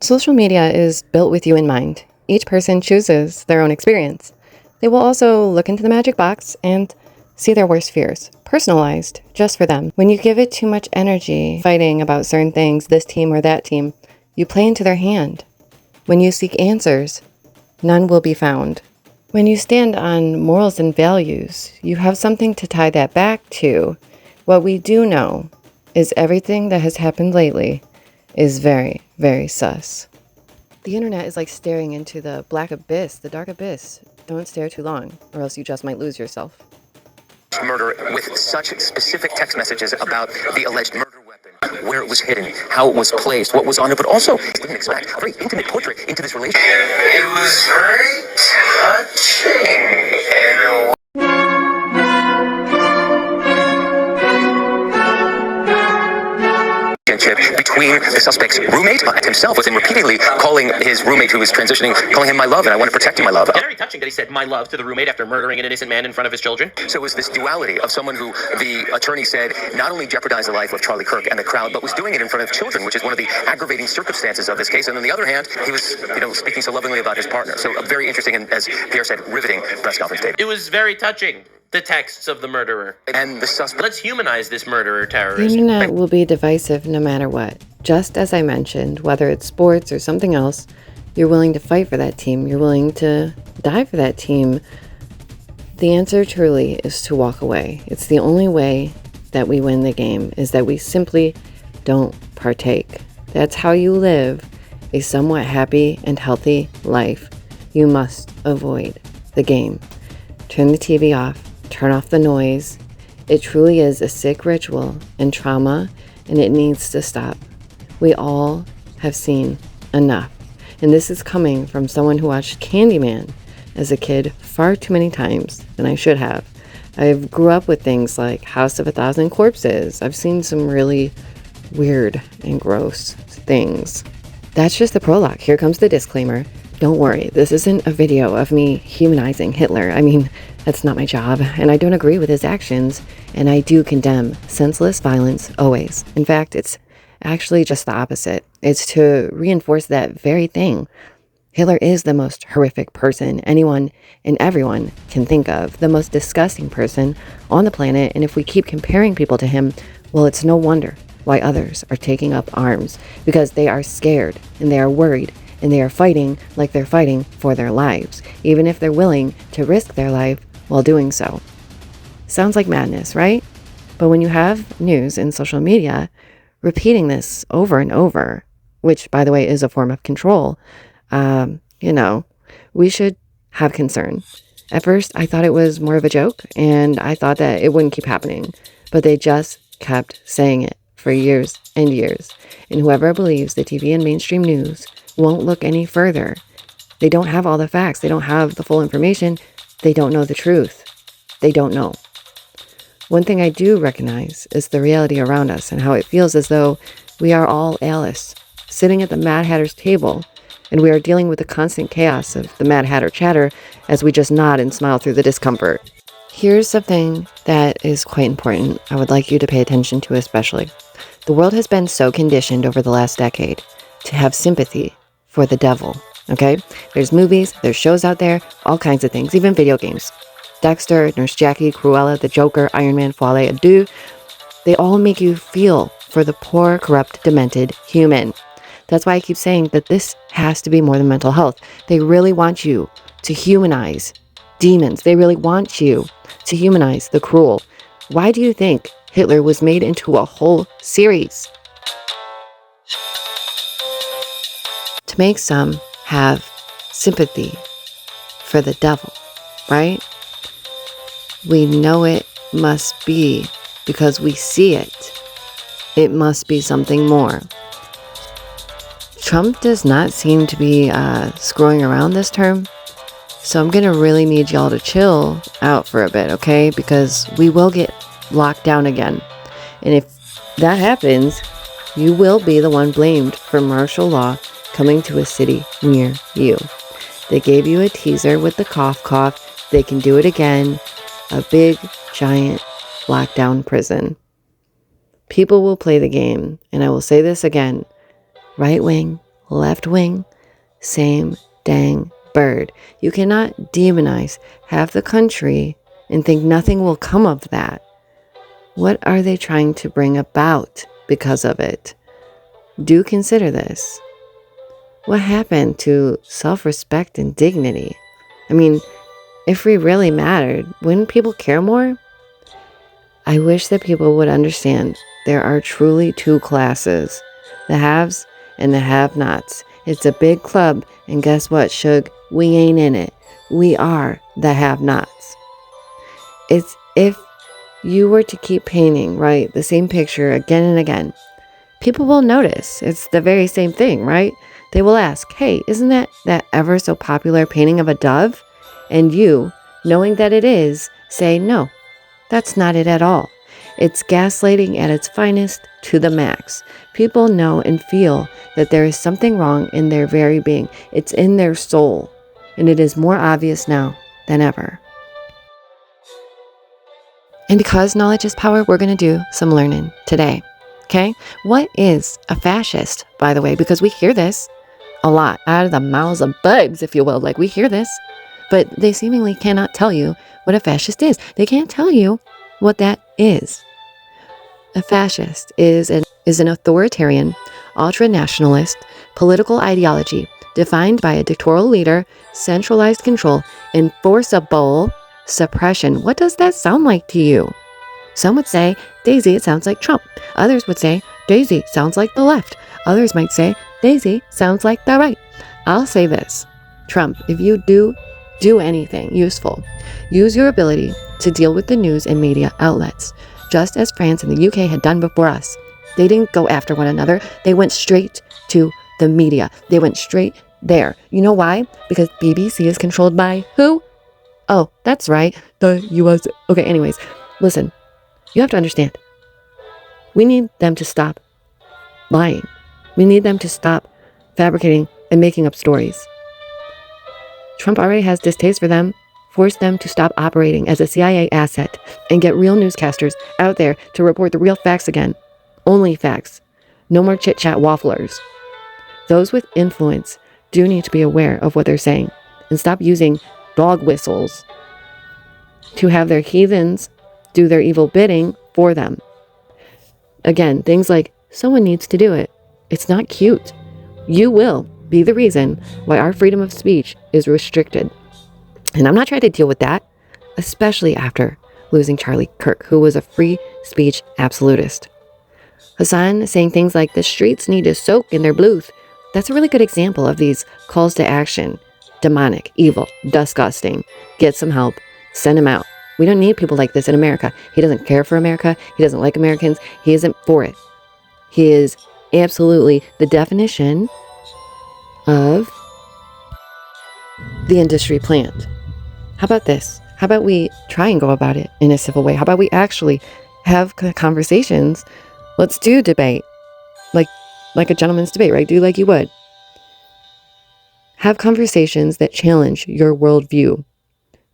Social media is built with you in mind. Each person chooses their own experience. They will also look into the magic box and see their worst fears, personalized just for them. When you give it too much energy, fighting about certain things, this team or that team, you play into their hand. When you seek answers, none will be found. When you stand on morals and values, you have something to tie that back to. What we do know is everything that has happened lately is very, very sus. The internet is like staring into the black abyss, the dark abyss. Don't stare too long, or else you just might lose yourself. Murder with such specific text messages about the alleged murder weapon, where it was hidden, how it was placed, what was on it, but also didn't expect a very intimate portrait into this relationship. It was very touching and between the suspect's roommate and himself, with him repeatedly calling his roommate who was transitioning, calling him my love, and I want to protect you, my love. Very touching that he said my love to the roommate after murdering an innocent man in front of his children. So it was this duality of someone who the attorney said not only jeopardized the life of Charlie Kirk and the crowd, but was doing it in front of children, which is one of the aggravating circumstances of this case. And on the other hand, he was, speaking so lovingly about his partner. So a very interesting and, as Pierre said, riveting press conference tape. It was very touching. The texts of the murderer. And the suspect. Let's humanize this murderer terrorist. The internet will be divisive no matter what. Just as I mentioned, whether it's sports or something else, you're willing to fight for that team. You're willing to die for that team. The answer truly is to walk away. It's the only way that we win the game, is that we simply don't partake. That's how you live a somewhat happy and healthy life. You must avoid the game. Turn the TV off. Turn off the noise. It truly is a sick ritual and trauma, and it needs to stop. We all have seen enough. And this is coming from someone who watched Candyman as a kid far too many times than I should have. I grew up with things like House of a Thousand Corpses. I've seen some really weird and gross things. That's just the prologue. Here comes the disclaimer. Don't worry, this isn't a video of me humanizing Hitler. I mean, that's not my job, and I don't agree with his actions, and I do condemn senseless violence always. In fact, it's actually just the opposite. It's to reinforce that very thing. Hitler is the most horrific person anyone and everyone can think of, the most disgusting person on the planet, and if we keep comparing people to him, well, it's no wonder why others are taking up arms, because they are scared, and they are worried, and they are fighting like they're fighting for their lives, even if they're willing to risk their life while doing so. Sounds like madness, right? But when you have news and social media repeating this over and over, which, by the way, is a form of control, we should have concern. At first, I thought it was more of a joke, and I thought that it wouldn't keep happening, but they just kept saying it for years and years. And whoever believes the TV and mainstream news won't look any further. They don't have all the facts. They don't have the full information. They don't know the truth. They don't know. One thing I do recognize is the reality around us and how it feels as though we are all Alice, sitting at the Mad Hatter's table, and we are dealing with the constant chaos of the Mad Hatter chatter as we just nod and smile through the discomfort. Here's something that is quite important I would like you to pay attention to especially. The world has been so conditioned over the last decade to have sympathy for the devil, okay? There's movies, there's shows out there, all kinds of things, even video games. Dexter, Nurse Jackie, Cruella, the Joker, Iron Man, Folle, Adieu, they all make you feel for the poor, corrupt, demented human. That's why I keep saying that this has to be more than mental health. They really want you to humanize demons. They really want you to humanize the cruel. Why do you think Hitler was made into a whole series? To make some have sympathy for the devil, right? We know it must be because we see it. It must be something more. Trump does not seem to be screwing around this term, so I'm gonna really need y'all to chill out for a bit, okay? Because we will get locked down again. And if that happens, you will be the one blamed for martial law coming to a city near you. They gave you a teaser with the cough cough. They can do it again. A big, giant, lockdown prison. People will play the game, and I will say this again. Right wing, left wing, same dang bird. You cannot demonize half the country and think nothing will come of that. What are they trying to bring about because of it? Do consider this. What happened to self-respect and dignity? I mean, if we really mattered, wouldn't people care more? I wish that people would understand there are truly two classes, the haves and the have-nots. It's a big club, and guess what, Shug? We ain't in it. We are the have-nots. It's if you were to keep painting, right, the same picture again and again, people will notice. It's the very same thing, right? They will ask, hey, isn't that ever so popular painting of a dove? And you, knowing that it is, say, no, that's not it at all. It's gaslighting at its finest to the max. People know and feel that there is something wrong in their very being. It's in their soul, and it is more obvious now than ever. And because knowledge is power, we're going to do some learning today. Okay? What is a fascist, by the way? Because we hear this a lot out of the mouths of bugs, if you will. Like, we hear this, but they seemingly cannot tell you what a fascist is. They can't tell you what that is. A fascist is an authoritarian, ultra-nationalist political ideology defined by a dictatorial leader, centralized control, enforceable suppression. What does that sound like to you? Some would say, Daisy, it sounds like Trump. Others would say, Daisy sounds like the left. Others might say, Daisy sounds like the right. I'll say this, Trump, if you do anything useful, use your ability to deal with the news and media outlets, just as France and the UK had done before us. They didn't go after one another. They went straight to the media. They went straight there. You know why? Because BBC is controlled by who? Oh, that's right, the US. Okay, anyways, listen, you have to understand. We need them to stop lying. We need them to stop fabricating and making up stories. Trump already has distaste for them. Force them to stop operating as a CIA asset and get real newscasters out there to report the real facts again. Only facts. No more chit-chat wafflers. Those with influence do need to be aware of what they're saying and stop using dog whistles to have their heathens do their evil bidding for them. Again, things like, someone needs to do it. It's not cute. You will be the reason why our freedom of speech is restricted. And I'm not trying to deal with that, especially after losing Charlie Kirk, who was a free speech absolutist. Hassan saying things like, the streets need to soak in their bluth. That's a really good example of these calls to action. Demonic, evil, disgusting. Get some help. Send him out. We don't need people like this in America. He doesn't care for America. He doesn't like Americans. He isn't for it. He is absolutely the definition of the industry plant. How about this? How about we try and go about it in a civil way? How about we actually have conversations? Let's do debate. Like a gentleman's debate, right? Do like you would. Have conversations that challenge your worldview.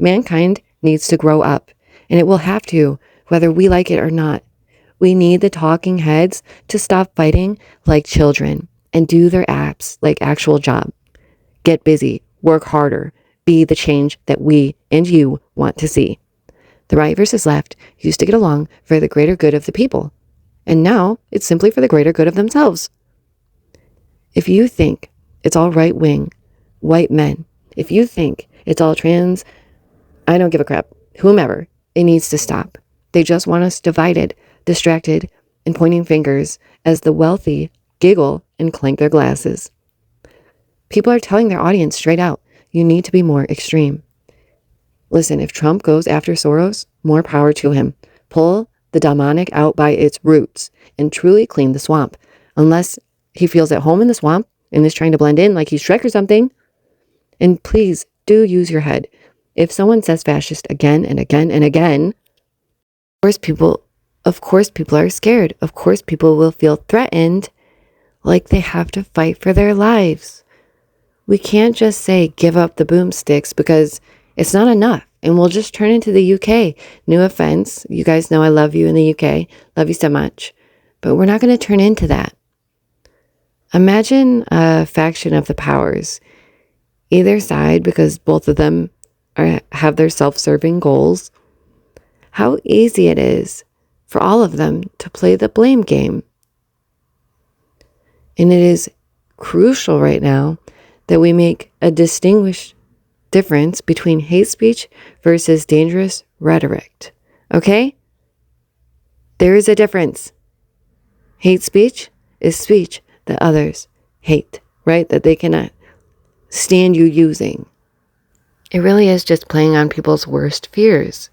Mankind needs to grow up, and it will have to, whether we like it or not. We need the talking heads to stop fighting like children and do their apps like actual job. Get busy, work harder, be the change that we and you want to see. The right versus left used to get along for the greater good of the people, and now it's simply for the greater good of themselves. If you think it's all right-wing, white men, if you think it's all trans, I don't give a crap, whomever, it needs to stop. They just want us divided, distracted, and pointing fingers as the wealthy giggle and clank their glasses. People are telling their audience straight out, you need to be more extreme. Listen, if Trump goes after Soros, more power to him. Pull the demonic out by its roots and truly clean the swamp. Unless he feels at home in the swamp and is trying to blend in like he's Shrek or something. And please do use your head. If someone says fascist again and again and again, of course people are scared. Of course people will feel threatened, like they have to fight for their lives. We can't just say give up the boomsticks because it's not enough and we'll just turn into the UK. No offense. You guys know I love you in the UK. Love you so much. But we're not going to turn into that. Imagine a faction of the powers, either side, because both of them have their self-serving goals. How easy it is for all of them to play the blame game. And it is crucial right now that we make a distinguished difference between hate speech versus dangerous rhetoric. Okay? There is a difference. Hate speech is speech that others hate, right? That they cannot stand you using. It really is just playing on people's worst fears.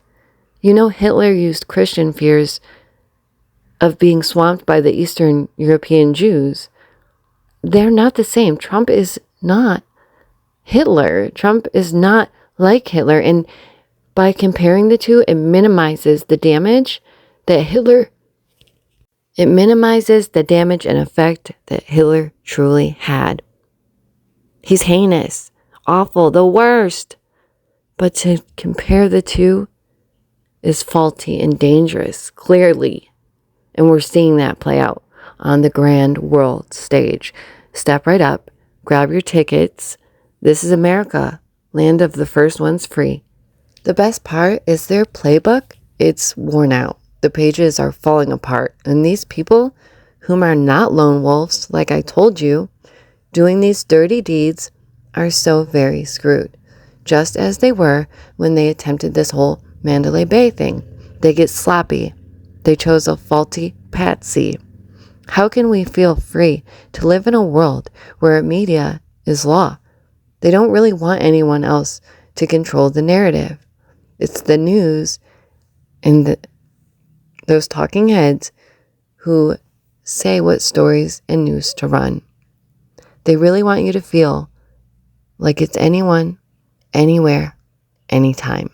You know, Hitler used Christian fears of being swamped by the Eastern European Jews. They're not the same. Trump is not Hitler. Trump is not like Hitler. And by comparing the two, it minimizes the damage that Hitler... It minimizes the damage and effect that Hitler truly had. He's heinous, awful, the worst. But to compare the two is faulty and dangerous, clearly. And we're seeing that play out on the grand world stage. Step right up, grab your tickets. This is America, land of the first ones free. The best part is their playbook. It's worn out. The pages are falling apart. And these people, whom are not lone wolves, like I told you, doing these dirty deeds, are so very screwed. Just as they were when they attempted this whole Mandalay Bay thing. They get sloppy. They chose a faulty patsy. How can we feel free to live in a world where media is law? They don't really want anyone else to control the narrative. It's the news and those talking heads who say what stories and news to run. They really want you to feel like it's anyone, anywhere, anytime.